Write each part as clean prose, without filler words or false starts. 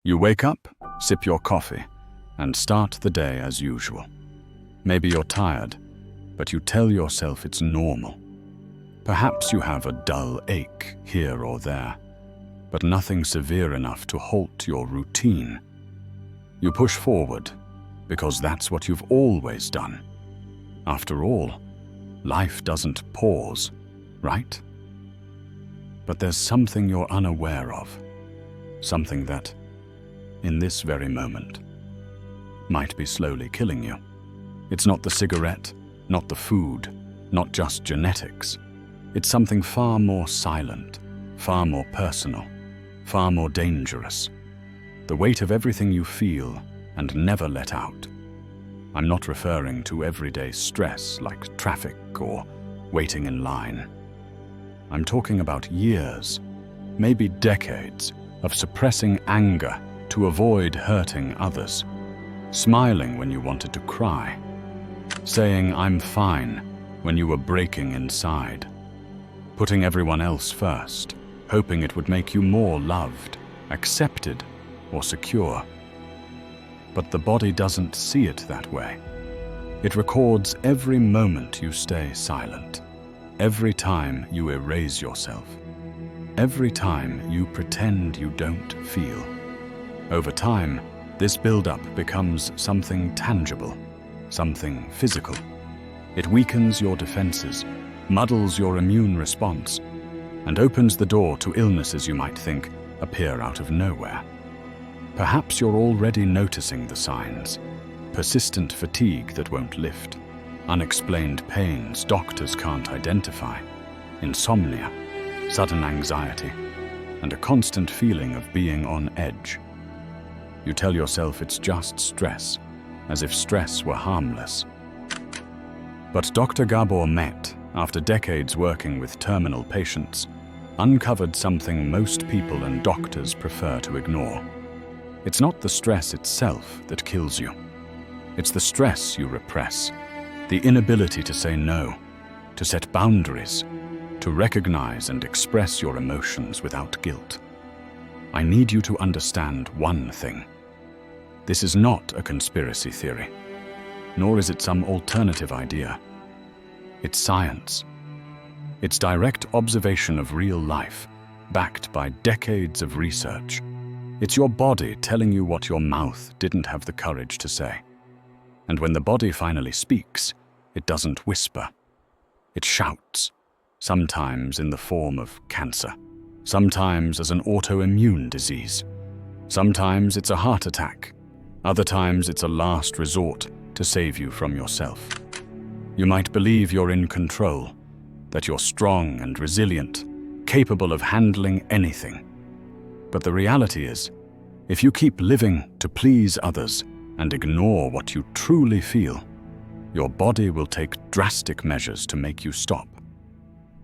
You wake up, sip your coffee, and start the day as usual. Maybe you're tired, but you tell yourself it's normal. Perhaps you have a dull ache here or there, but nothing severe enough to halt your routine. You push forward, because that's what you've always done. After all, life doesn't pause, right? But there's something you're unaware of, something that, in this very moment, might be slowly killing you. It's not the cigarette, not the food, not just genetics. It's something far more silent, far more personal, far more dangerous. The weight of everything you feel and never let out. I'm not referring to everyday stress like traffic or waiting in line. I'm talking about years, maybe decades, of suppressing anger to avoid hurting others, smiling when you wanted to cry, saying "I'm fine" when you were breaking inside, putting everyone else first, hoping it would make you more loved, accepted, or secure. But the body doesn't see it that way. It records every moment you stay silent, every time you erase yourself, every time you pretend you don't feel. Over time, this build-up becomes something tangible, something physical. It weakens your defenses, muddles your immune response, and opens the door to illnesses you might think appear out of nowhere. Perhaps you're already noticing the signs: persistent fatigue that won't lift, unexplained pains doctors can't identify, insomnia, sudden anxiety, and a constant feeling of being on edge. You tell yourself it's just stress, as if stress were harmless. But Dr. Gabor Maté, after decades working with terminal patients, uncovered something most people and doctors prefer to ignore. It's not the stress itself that kills you. It's the stress you repress, the inability to say no, to set boundaries, to recognize and express your emotions without guilt. I need you to understand one thing. This is not a conspiracy theory, nor is it some alternative idea. It's science. It's direct observation of real life, backed by decades of research. It's your body telling you what your mouth didn't have the courage to say. And when the body finally speaks, it doesn't whisper. It shouts, sometimes in the form of cancer, sometimes as an autoimmune disease. Sometimes it's a heart attack. Other times it's a last resort to save you from yourself. You might believe you're in control, that you're strong and resilient, capable of handling anything. But the reality is, if you keep living to please others and ignore what you truly feel, your body will take drastic measures to make you stop.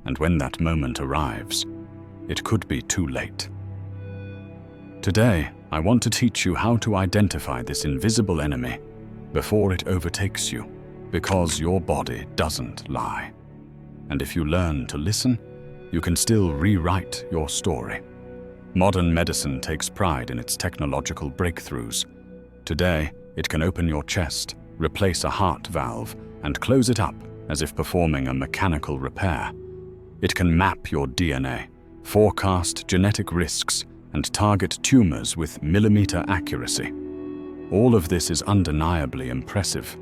And when that moment arrives, it could be too late. Today, I want to teach you how to identify this invisible enemy before it overtakes you, because your body doesn't lie. And if you learn to listen, you can still rewrite your story. Modern medicine takes pride in its technological breakthroughs. Today, it can open your chest, replace a heart valve, and close it up as if performing a mechanical repair. It can map your DNA, forecast genetic risks, and target tumors with millimeter accuracy. All of this is undeniably impressive.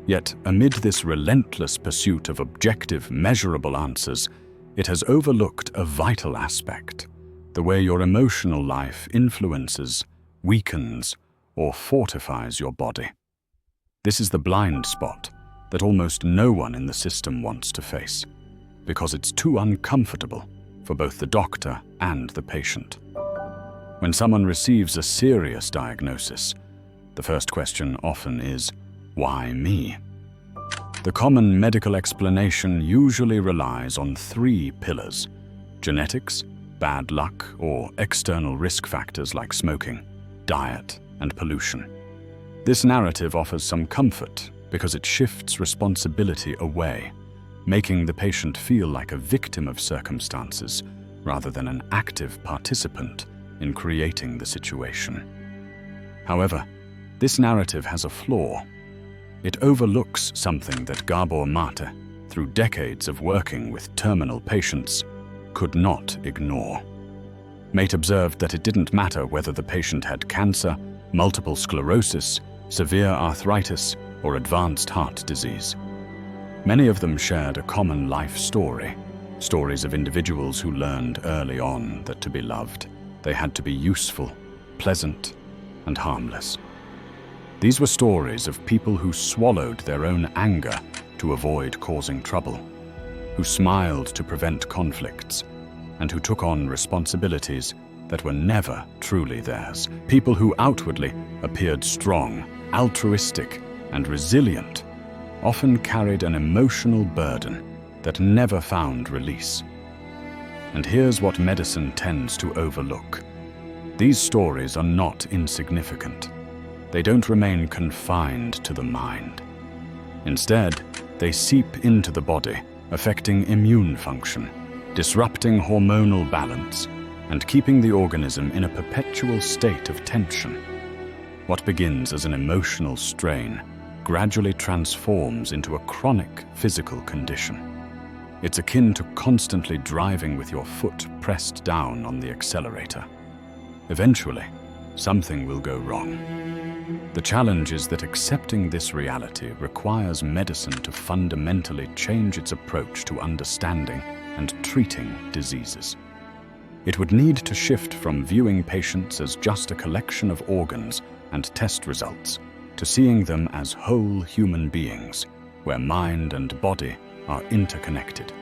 Yet, amid this relentless pursuit of objective, measurable answers, it has overlooked a vital aspect: the way your emotional life influences, weakens, or fortifies your body. This is the blind spot that almost no one in the system wants to face, because it's too uncomfortable for both the doctor and the patient. When someone receives a serious diagnosis, the first question often is, why me? The common medical explanation usually relies on three pillars: genetics, bad luck, or external risk factors like smoking, diet, and pollution. This narrative offers some comfort because it shifts responsibility away, making the patient feel like a victim of circumstances rather than an active participant in creating the situation. However, this narrative has a flaw. It overlooks something that Gabor Maté, through decades of working with terminal patients, could not ignore. Maté observed that it didn't matter whether the patient had cancer, multiple sclerosis, severe arthritis, or advanced heart disease. Many of them shared a common life story, stories of individuals who learned early on that to be loved, they had to be useful, pleasant, and harmless. These were stories of people who swallowed their own anger to avoid causing trouble, who smiled to prevent conflicts, and who took on responsibilities that were never truly theirs. People who outwardly appeared strong, altruistic, and resilient often carried an emotional burden that never found release. And here's what medicine tends to overlook. These stories are not insignificant. They don't remain confined to the mind. Instead, they seep into the body, affecting immune function, disrupting hormonal balance, and keeping the organism in a perpetual state of tension. What begins as an emotional strain gradually transforms into a chronic physical condition. It's akin to constantly driving with your foot pressed down on the accelerator. Eventually, something will go wrong. The challenge is that accepting this reality requires medicine to fundamentally change its approach to understanding and treating diseases. It would need to shift from viewing patients as just a collection of organs and test results to seeing them as whole human beings, where mind and body are interconnected.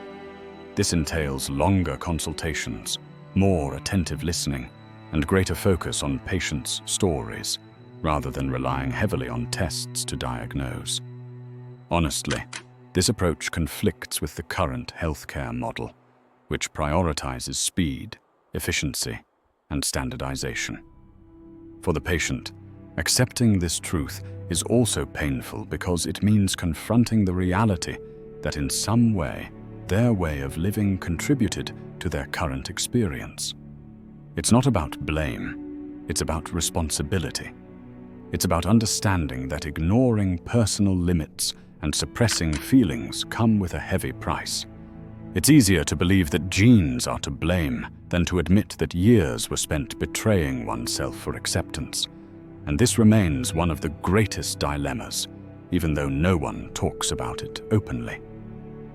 This entails longer consultations, more attentive listening, and greater focus on patients' stories, rather than relying heavily on tests to diagnose. Honestly, this approach conflicts with the current healthcare model, which prioritizes speed, efficiency, and standardization. For the patient, accepting this truth is also painful because it means confronting the reality that in some way, their way of living contributed to their current experience. It's not about blame, it's about responsibility. It's about understanding that ignoring personal limits and suppressing feelings come with a heavy price. It's easier to believe that genes are to blame than to admit that years were spent betraying oneself for acceptance. And this remains one of the greatest dilemmas, even though no one talks about it openly.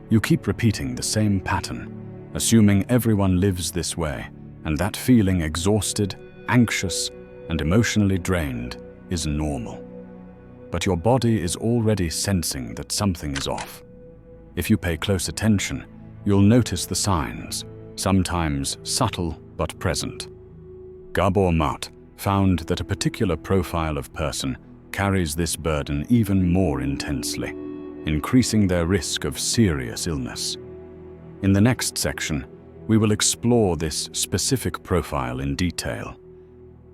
You keep repeating the same pattern, assuming everyone lives this way, and that feeling exhausted, anxious, and emotionally drained is normal. But your body is already sensing that something is off. If you pay close attention, you'll notice the signs, sometimes subtle but present. Gabor Maté found that a particular profile of person carries this burden even more intensely, increasing their risk of serious illness. In the next section, we will explore this specific profile in detail.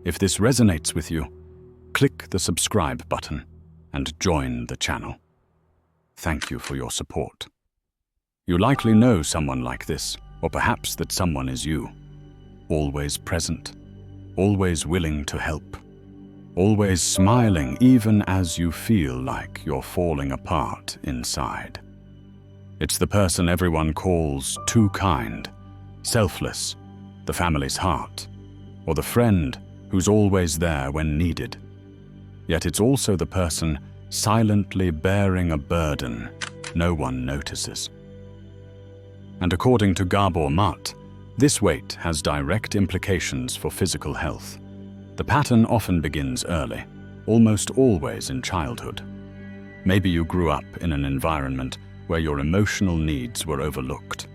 If this resonates with you, click the subscribe button and join the channel. Thank you for your support. You likely know someone like this, or perhaps that someone is you. Always present, always willing to help, always smiling even as you feel like you're falling apart inside. It's the person everyone calls too kind, selfless, the family's heart, or the friend who's always there when needed. Yet it's also the person silently bearing a burden no one notices. And according to Gabor Maté, this weight has direct implications for physical health. The pattern often begins early, almost always in childhood. Maybe you grew up in an environment where your emotional needs were overlooked,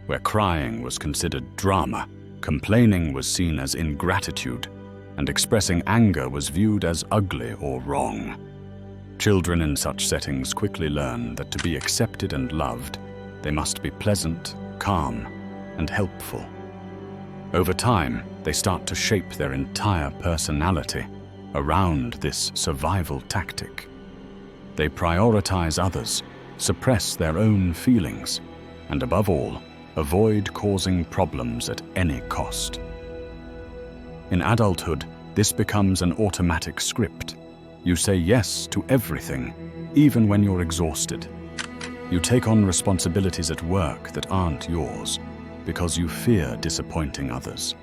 where crying was considered drama, complaining was seen as ingratitude, and expressing anger was viewed as ugly or wrong. Children in such settings quickly learn that to be accepted and loved, they must be pleasant, calm, and helpful. Over time, they start to shape their entire personality around this survival tactic. They prioritize others, suppress their own feelings, and above all, avoid causing problems at any cost. In adulthood, This becomes an automatic script. You say yes to everything, even when you're exhausted. You take on responsibilities at work that aren't yours because you fear disappointing others.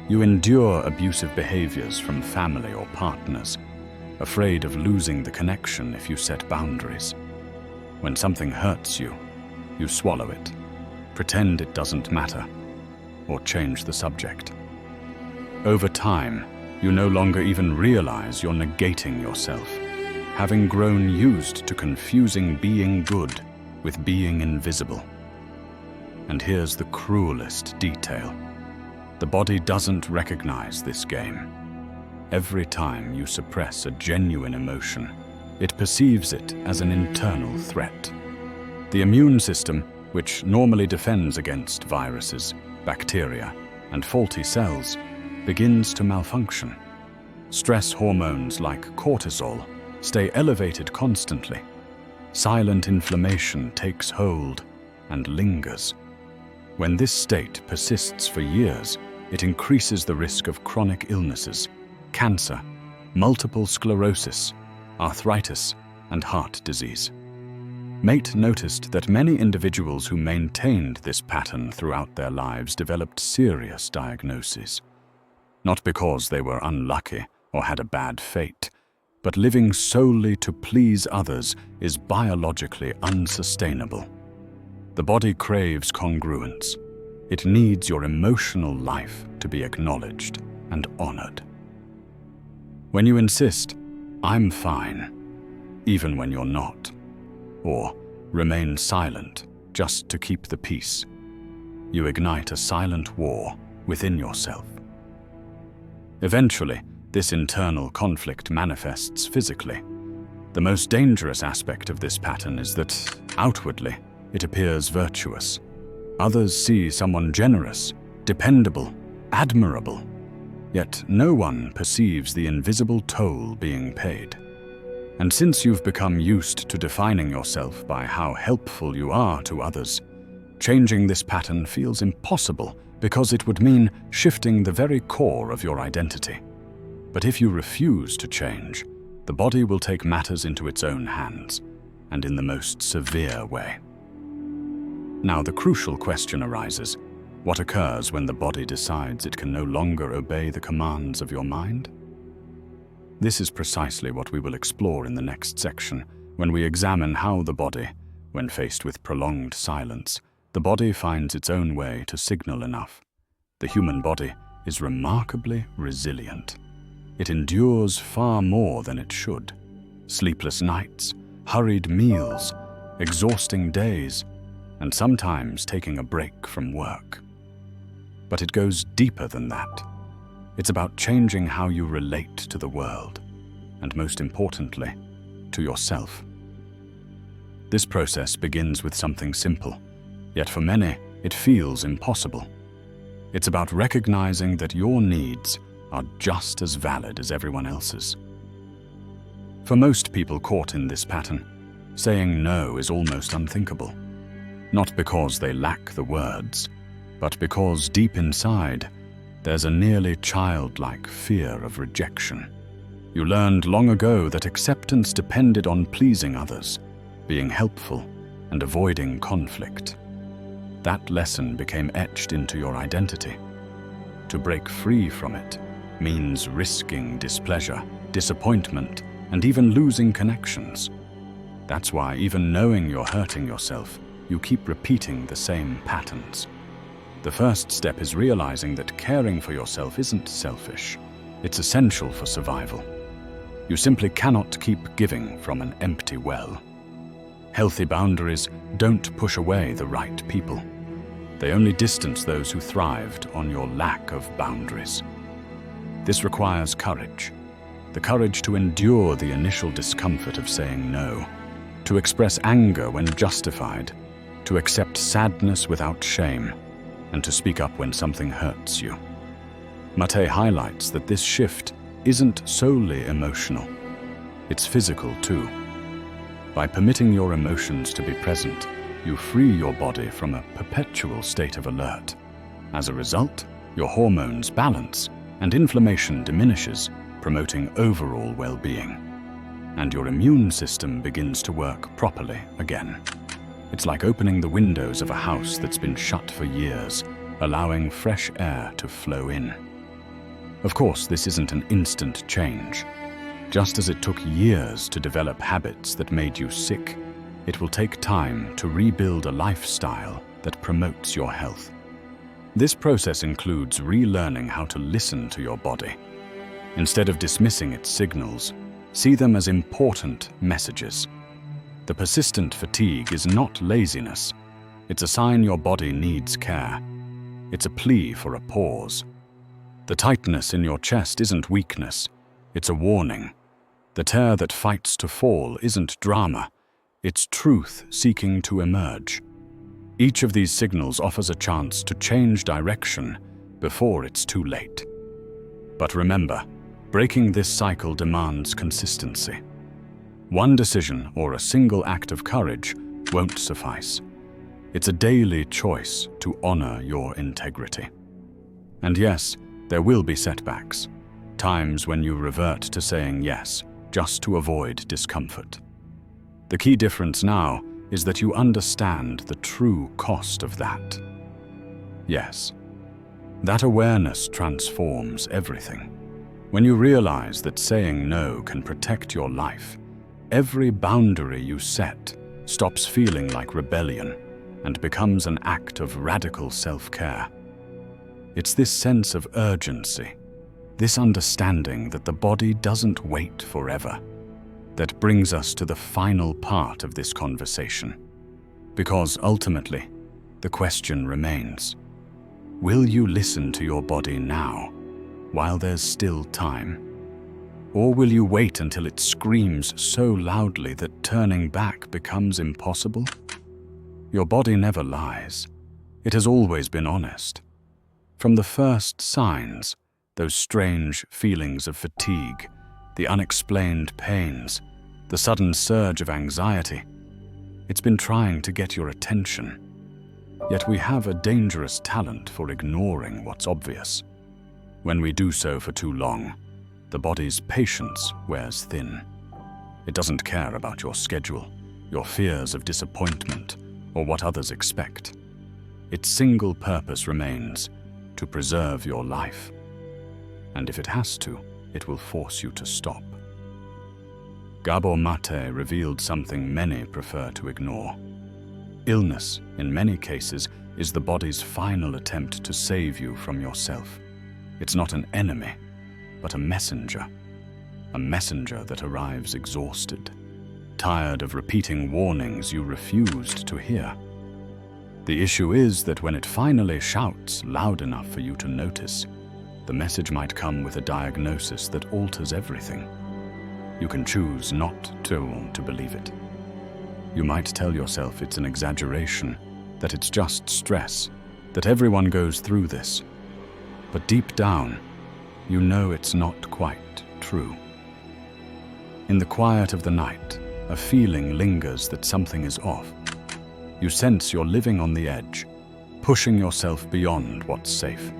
You endure abusive behaviors from family or partners, afraid of losing the connection if you set boundaries. When something hurts you, you swallow it, pretend it doesn't matter, or change the subject. Over time, you no longer even realize you're negating yourself, having grown used to confusing being good with being invisible. And here's the cruelest detail. The body doesn't recognize this game. Every time you suppress a genuine emotion, it perceives it as an internal threat. The immune system, which normally defends against viruses, bacteria, and faulty cells, begins to malfunction. Stress hormones like cortisol stay elevated constantly. Silent inflammation takes hold and lingers. When this state persists for years, it increases the risk of chronic illnesses, cancer, multiple sclerosis, arthritis, and heart disease. Mate noticed that many individuals who maintained this pattern throughout their lives developed serious diagnoses. Not because they were unlucky or had a bad fate, but living solely to please others is biologically unsustainable. The body craves congruence. It needs your emotional life to be acknowledged and honored. When you insist, "I'm fine," even when you're not, or remain silent just to keep the peace, you ignite a silent war within yourself. Eventually, this internal conflict manifests physically. The most dangerous aspect of this pattern is that, outwardly, it appears virtuous. Others see someone generous, dependable, admirable, yet no one perceives the invisible toll being paid. And since you've become used to defining yourself by how helpful you are to others, changing this pattern feels impossible because it would mean shifting the very core of your identity. But if you refuse to change, the body will take matters into its own hands, and in the most severe way. Now, the crucial question arises: what occurs when the body decides it can no longer obey the commands of your mind? This is precisely what we will explore in the next section, when we examine how the body, when faced with prolonged silence, the body finds its own way to signal enough. The human body is remarkably resilient. It endures far more than it should. Sleepless nights, hurried meals, exhausting days, and sometimes taking a break from work. But it goes deeper than that. It's about changing how you relate to the world, and most importantly, to yourself. This process begins with something simple, yet for many, it feels impossible. It's about recognizing that your needs are just as valid as everyone else's. For most people caught in this pattern, saying no is almost unthinkable. Not because they lack the words, but because deep inside, there's a nearly childlike fear of rejection. You learned long ago that acceptance depended on pleasing others, being helpful, and avoiding conflict. That lesson became etched into your identity. To break free from it means risking displeasure, disappointment, and even losing connections. That's why, even knowing you're hurting yourself, you keep repeating the same patterns. The first step is realizing that caring for yourself isn't selfish. It's essential for survival. You simply cannot keep giving from an empty well. Healthy boundaries don't push away the right people. They only distance those who thrived on your lack of boundaries. This requires courage. The courage to endure the initial discomfort of saying no, to express anger when justified, to accept sadness without shame, and to speak up when something hurts you. Maté highlights that this shift isn't solely emotional. It's physical too. By permitting your emotions to be present, you free your body from a perpetual state of alert. As a result, your hormones balance, and inflammation diminishes, promoting overall well-being. And your immune system begins to work properly again. It's like opening the windows of a house that's been shut for years, allowing fresh air to flow in. Of course, this isn't an instant change. Just as it took years to develop habits that made you sick, it will take time to rebuild a lifestyle that promotes your health. This process includes relearning how to listen to your body. Instead of dismissing its signals, see them as important messages. The persistent fatigue is not laziness. It's a sign your body needs care. It's a plea for a pause. The tightness in your chest isn't weakness. It's a warning. The tear that fights to fall isn't drama. It's truth seeking to emerge. Each of these signals offers a chance to change direction before it's too late. But remember, breaking this cycle demands consistency. One decision or a single act of courage won't suffice. It's a daily choice to honor your integrity. And yes, there will be setbacks, times when you revert to saying yes, just to avoid discomfort. The key difference now is that you understand the true cost of that. Yes, that awareness transforms everything. When you realize that saying no can protect your life, every boundary you set stops feeling like rebellion and becomes an act of radical self-care. It's this sense of urgency, this understanding that the body doesn't wait forever, that brings us to the final part of this conversation. Because ultimately, the question remains, will you listen to your body now, while there's still time? Or will you wait until it screams so loudly that turning back becomes impossible? Your body never lies. It has always been honest. From the first signs, those strange feelings of fatigue, the unexplained pains, the sudden surge of anxiety, it's been trying to get your attention. Yet we have a dangerous talent for ignoring what's obvious. When we do so for too long, the body's patience wears thin. It doesn't care about your schedule, your fears of disappointment, or what others expect. Its single purpose remains to preserve your life. And if it has to, it will force you to stop. Gabor Maté revealed something many prefer to ignore. Illness, in many cases, is the body's final attempt to save you from yourself. It's not an enemy, but a messenger that arrives exhausted, tired of repeating warnings you refused to hear. The issue is that when it finally shouts loud enough for you to notice, the message might come with a diagnosis that alters everything. You can choose not to believe it. You might tell yourself it's an exaggeration, that it's just stress, that everyone goes through this. But deep down, you know it's not quite true. In the quiet of the night, a feeling lingers that something is off. You sense you're living on the edge, pushing yourself beyond what's safe,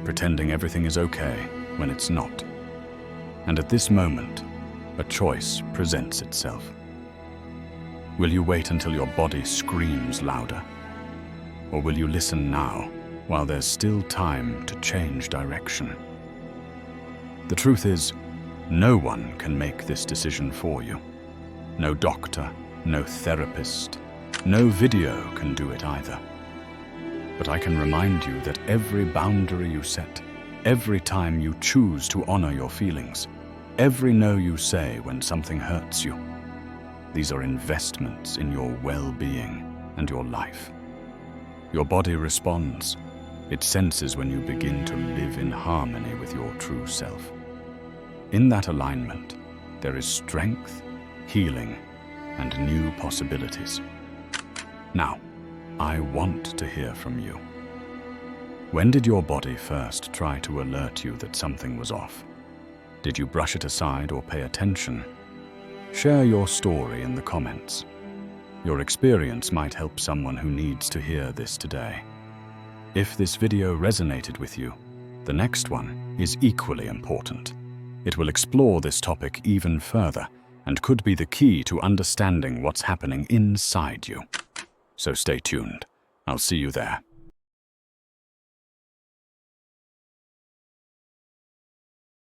pretending everything is okay when it's not. And at this moment, a choice presents itself. Will you wait until your body screams louder? Or will you listen now, while there's still time to change direction? The truth is, no one can make this decision for you. No doctor, no therapist, no video can do it either. But I can remind you that every boundary you set, every time you choose to honor your feelings, every no you say when something hurts you, these are investments in your well-being and your life. Your body responds. It senses when you begin to live in harmony with your true self. In that alignment, there is strength, healing, and new possibilities. Now, I want to hear from you. When did your body first try to alert you that something was off? Did you brush it aside or pay attention? Share your story in the comments. Your experience might help someone who needs to hear this today. If this video resonated with you, The next one is equally important. It will explore this topic even further and could be the key to understanding what's happening inside you. So stay tuned. I'll see you there.